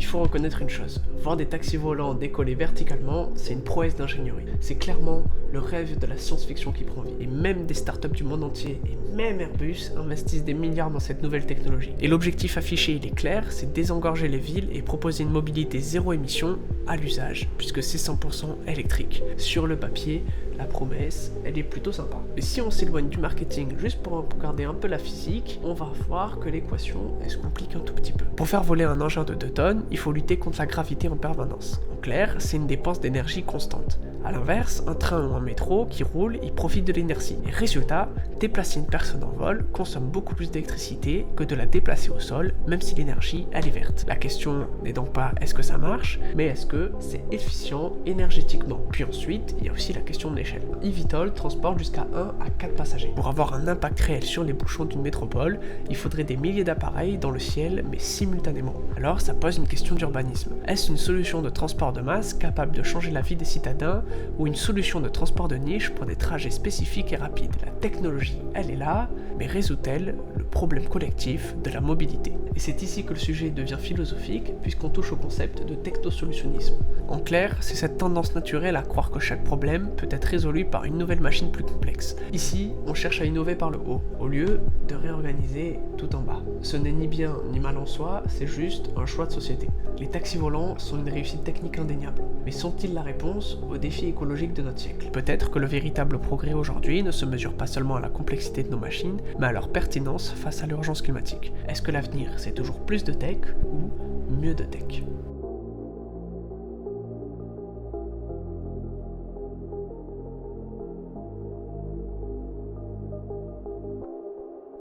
il faut reconnaître une chose, voir des taxis volants décoller verticalement, c'est une prouesse d'ingénierie. C'est clairement le rêve de la science-fiction qui prend vie. Et même des startups du monde entier, et même Airbus, investissent des milliards dans cette nouvelle technologie. Et l'objectif affiché, il est clair, c'est désengorger les villes et proposer une mobilité zéro émission à l'usage, puisque c'est 100% électrique. Sur le papier, la promesse, elle est plutôt sympa. Mais si on s'éloigne du marketing juste pour regarder un peu la physique, on va voir que l'équation, elle se complique un tout petit peu. Pour faire voler un engin de 2 tonnes, il faut lutter contre la gravité en permanence. En clair, c'est une dépense d'énergie constante. A l'inverse, un train ou un métro qui roule, il profite de l'inertie. Et résultat, déplacer une personne en vol consomme beaucoup plus d'électricité que de la déplacer au sol, même si l'énergie, elle est verte. La question n'est donc pas est-ce que ça marche, mais est-ce que c'est efficient énergétiquement. Puis ensuite, il y a aussi la question de l'échelle. eVTOL transporte jusqu'à 1 à 4 passagers. Pour avoir un impact réel sur les bouchons d'une métropole, il faudrait des milliers d'appareils dans le ciel, mais simultanément. Alors ça pose une question d'urbanisme. Est-ce une solution de transport de masse capable de changer la vie des citadins, ou une solution de transport de niche pour des trajets spécifiques et rapides? La technologie, elle est là, mais résout-elle le problème collectif de la mobilité? Et c'est ici que le sujet devient philosophique, puisqu'on touche au concept de technosolutionnisme. En clair, c'est cette tendance naturelle à croire que chaque problème peut être résolu par une nouvelle machine plus complexe. Ici, on cherche à innover par le haut, au lieu de réorganiser tout en bas. Ce n'est ni bien ni mal en soi, c'est juste un choix de société. Les taxis volants sont une réussite technique indéniable, mais sont-ils la réponse aux défis écologiques de notre siècle? Peut-être que le véritable progrès aujourd'hui ne se mesure pas seulement à la complexité de nos machines, mais à leur pertinence face à l'urgence climatique. Est-ce que l'avenir, c'est toujours plus de tech ou mieux de tech?